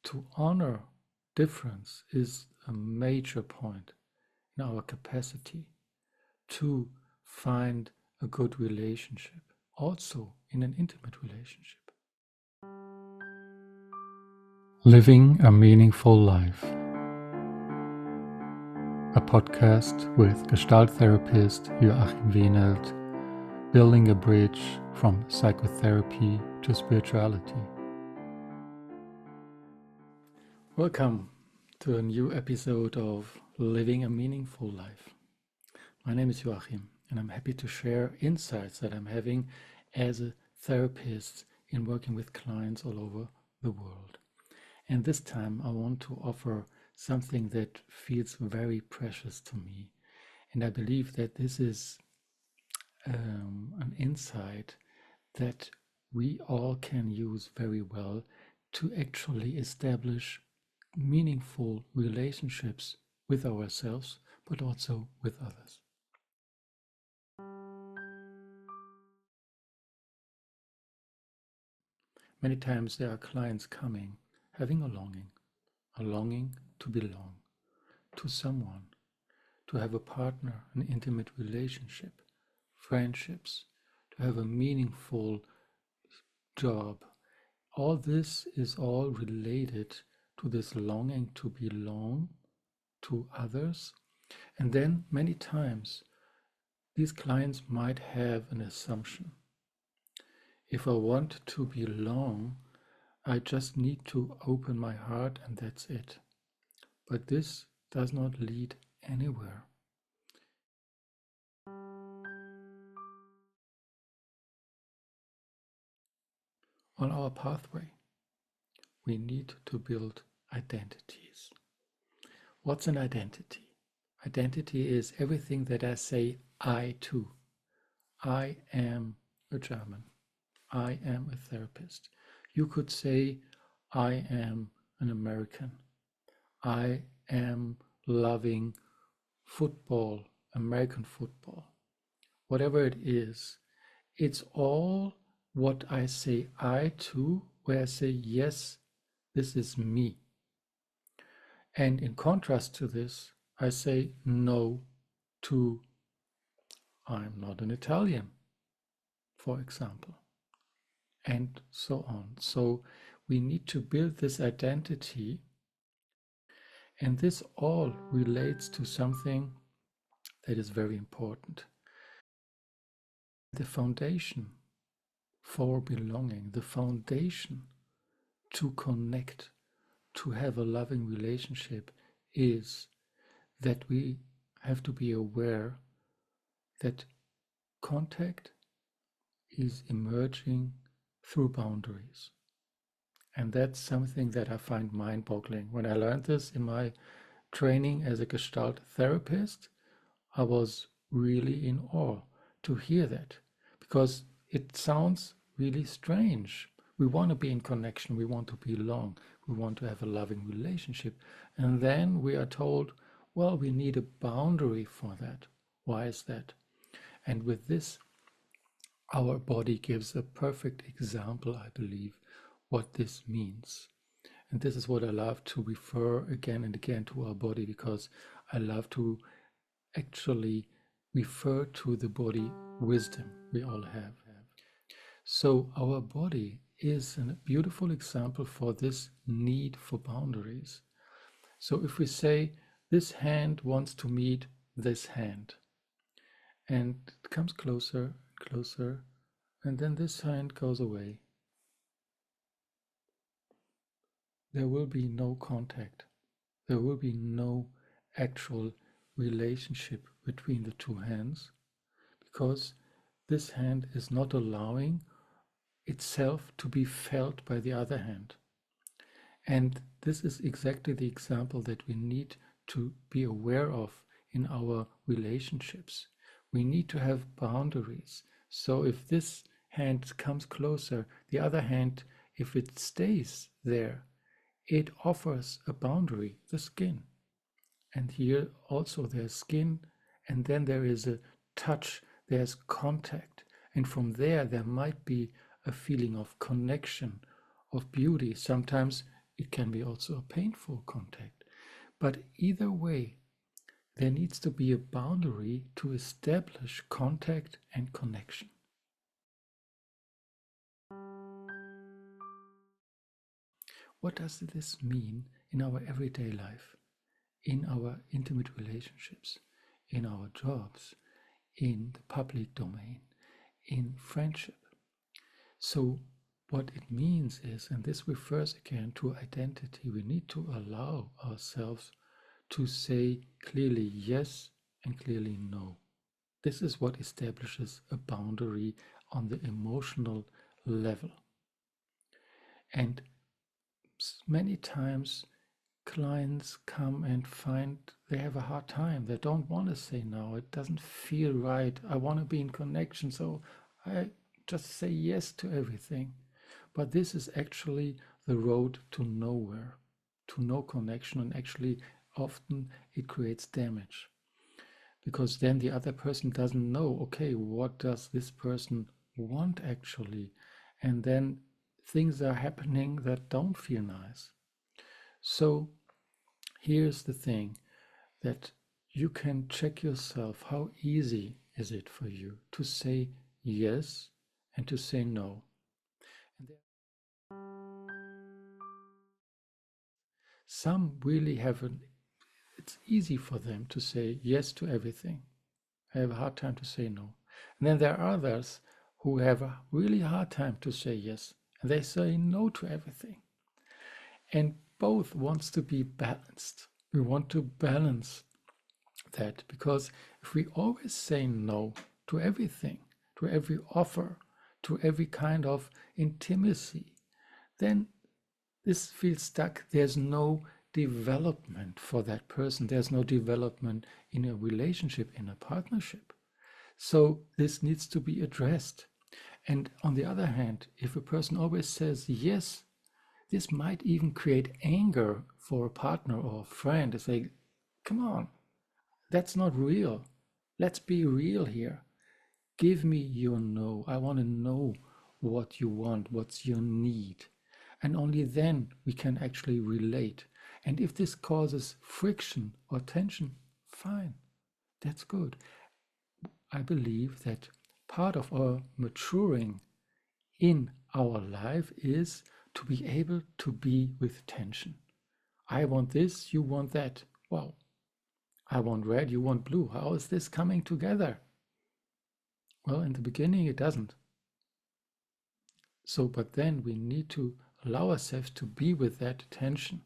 to honor difference is a major point in our capacity to find a good relationship, also in an intimate relationship. Living a Meaningful Life, a podcast with Gestalt therapist Joachim Wienelt, building a bridge from psychotherapy to spirituality. Welcome to a new episode of Living a Meaningful Life. My name is Joachim, and I'm happy to share insights that I'm having as a therapist in working with clients all over the world. And this time I want to offer something that feels very precious to me. And I believe that this is an insight that we all can use very well to actually establish meaningful relationships with ourselves, but also with others. Many times there are clients coming, having a longing to belong to someone, to have a partner, an intimate relationship, friendships, to have a meaningful job. All this is all related to this longing to belong to others. And then many times these clients might have an assumption. If I want to belong, I just need to open my heart and that's it. But this does not lead anywhere. On our pathway, we need to build identities. What's an identity? Identity is everything that I say I to. I am a German. I am a therapist. You could say I am an American. I am loving football, American football. Whatever it is, it's all what I say I to, where I say yes, this is me. And in contrast to this, I say no to I'm not an Italian, for example, and so on. So we need to build this identity, and this all relates to something that is very important. The foundation for belonging, the foundation to connect, to have a loving relationship is that we have to be aware that contact is emerging through boundaries. And that's something that I find mind-boggling. When I learned this in my training as a Gestalt therapist, I was really in awe to hear that, because it sounds really strange. We want to be in connection, we want to belong, we want to have a loving relationship. And then we are told, well, we need a boundary for that. Why is that? And with this, our body gives a perfect example, I believe, what this means. And this is what I love to refer again and again to our body, because I love to actually refer to the body wisdom we all have. So our body is a beautiful example for this need for boundaries. So if we say this hand wants to meet this hand, and it comes closer, closer, and then this hand goes away, there will be no contact. There will be no actual relationship between the two hands, because this hand is not allowing itself to be felt by the other hand. And this is exactly the example that we need to be aware of in our relationships. We need to have boundaries. So if this hand comes closer, the other hand, if it stays there, it offers a boundary, the skin. And here also there's skin, and then there is a touch, there's contact. And from there might be a feeling of connection, of beauty. Sometimes It can be also a painful contact. But either way, there needs to be a boundary to establish contact and connection. What does this mean in our everyday life, in our intimate relationships, in our jobs, in the public domain, in friendship? So what it means is, and this refers again to identity, we need to allow ourselves to say clearly yes and clearly no. This is what establishes a boundary on the emotional level. And many times clients come and find they have a hard time. They don't want to say no. It doesn't feel right. I want to be in connection, so I just say yes to everything. But this is actually the road to nowhere, to no connection, and actually often it creates damage. Because then the other person doesn't know, okay, what does this person want actually? And then things are happening that don't feel nice. So here's the thing, that you can check yourself, how easy is it for you to say yes and to say no. And some really it's easy for them to say yes to everything. I have a hard time to say no. And then there are others who have a really hard time to say yes, and they say no to everything. And both wants to be balanced. We want to balance that, because if we always say no to everything, to every offer, to every kind of intimacy, then this feels stuck. There's no development for that person. There's no development in a relationship, in a partnership. So this needs to be addressed. And on the other hand, if a person always says yes, this might even create anger for a partner or a friend to say, come on, that's not real. Let's be real here. Give me your no. I want to know what you want, what's your need. And only then we can actually relate. And if this causes friction or tension, fine, that's good. I believe that part of our maturing in our life is to be able to be with tension. I want this, you want that. Wow. I want red, you want blue. How is this coming together? Well, in the beginning, it doesn't. So, but then we need to allow ourselves to be with that tension,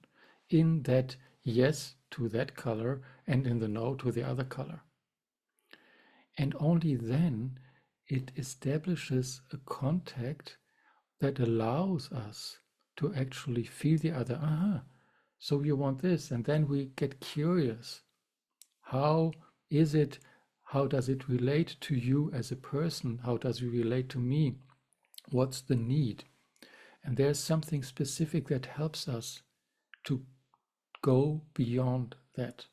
in that yes to that color and in the no to the other color. And only then it establishes a contact that allows us to actually feel the other. So you want this, and then we get curious. How is it? How does it relate to you as a person? How does it relate to me? What's the need? And there's something specific that helps us to go beyond that.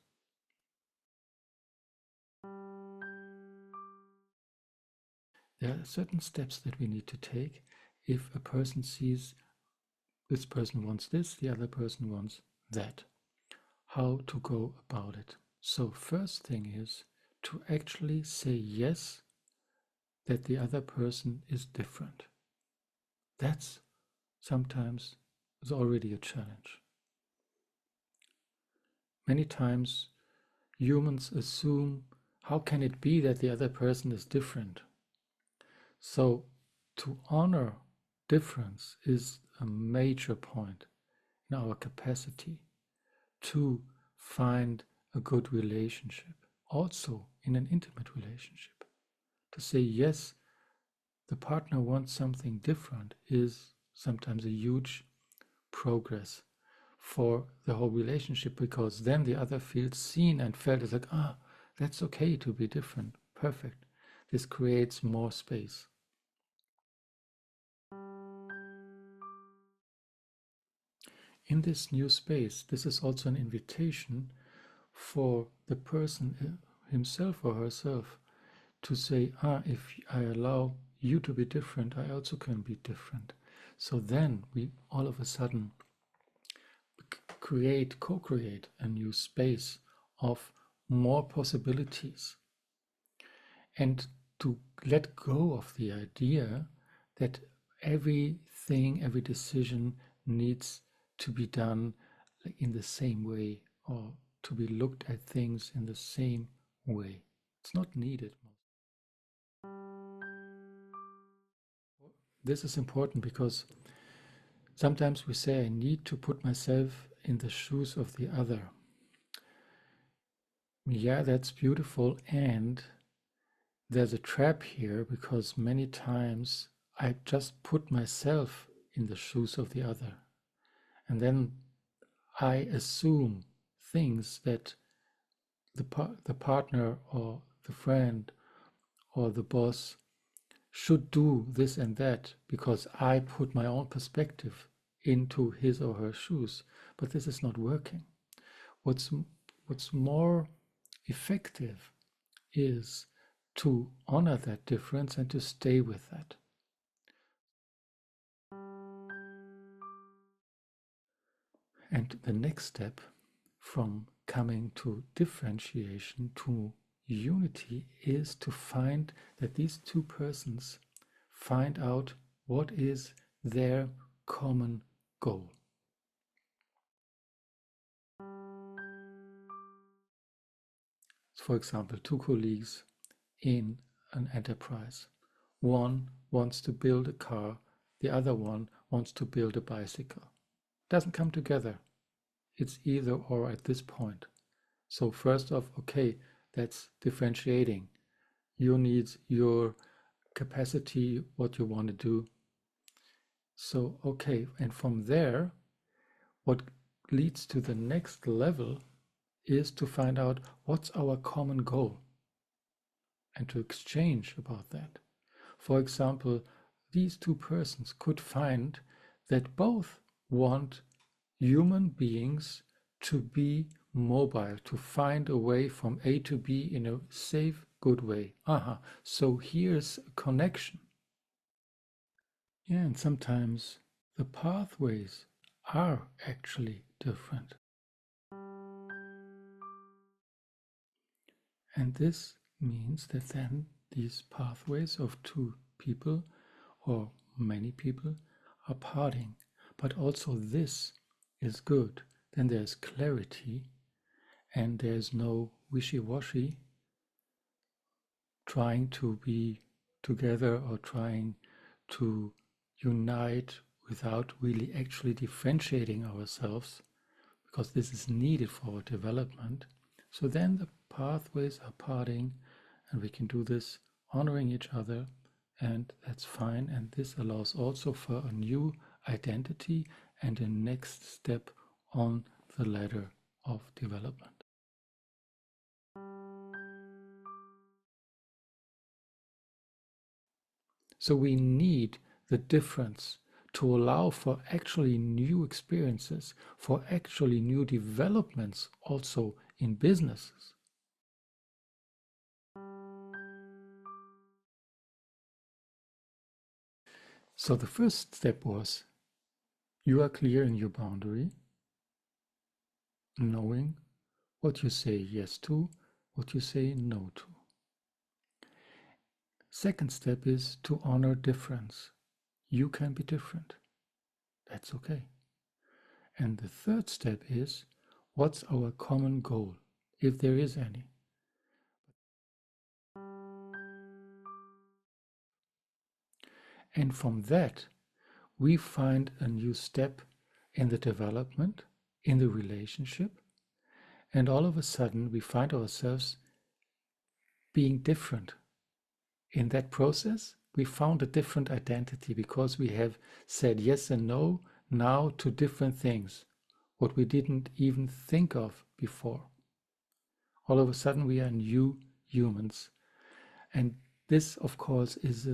There are certain steps that we need to take if a person sees this person wants this, the other person wants that. How to go about it. So first thing is to actually say yes, that the other person is different. That's sometimes is already a challenge. Many times humans assume, how can it be that the other person is different? So to honor difference is a major point in our capacity to find a good relationship, also in an intimate relationship. To say yes, the partner wants something different is sometimes a huge progress for the whole relationship, because then the other feels seen and felt as like, that's okay to be different. Perfect. This creates more space. In this new space, this is also an invitation for the person himself or herself to say, if I allow you to be different, I also can be different. So then we all of a sudden co-create a new space of more possibilities, and to let go of the idea that everything, every decision needs to be done in the same way, or to be looked at things in the same way. It's not needed. This is important because sometimes we say, I need to put myself in the shoes of the other. Yeah, that's beautiful. And there's a trap here, because many times I just put myself in the shoes of the other. And then I assume things that the partner or the friend or the boss should do this and that, because I put my own perspective into his or her shoes. But this is not working. What's more effective is to honor that difference and to stay with that. And the next step from coming to differentiation to unity is to find that these two persons find out what is their common goal. For example, two colleagues in an enterprise. One wants to build a car, the other one wants to build a bicycle. Doesn't come together. It's either or at this point. So first off, okay, that's differentiating your needs, your capacity, what you want to do. So, okay, and from there, what leads to the next level is to find out what's our common goal and to exchange about that. For example, these two persons could find that both want human beings to be mobile, to find a way from A to B in a safe, good way. So here's a connection. Yeah, and sometimes the pathways are actually different. And this means that then these pathways of two people or many people are parting. But also this is good. Then there's clarity and there's no wishy-washy trying to be together or trying to unite without really actually differentiating ourselves, because this is needed for our development. So then the pathways are parting and we can do this honoring each other, and that's fine. And this allows also for a new identity and a next step on the ladder of development. So we need the difference to allow for actually new experiences, for actually new developments also in businesses. So the first step was you are clear in your boundary, knowing what you say yes to, what you say no to. Second step is to honor difference. You can be different. That's okay. And the third step is, what's our common goal, if there is any? And from that, we find a new step in the development, in the relationship, and all of a sudden we find ourselves being different. In that process, we found a different identity because we have said yes and no now to different things, what we didn't even think of before. All of a sudden we are new humans. And this, of course, is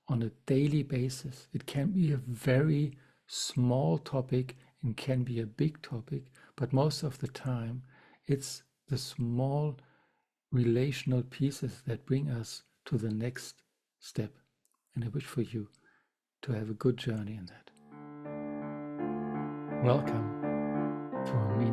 on a daily basis. It can be a very small topic and can be a big topic, but most of the time it's the small relational pieces that bring us to the next step. And I wish for you to have a good journey in that. Welcome for me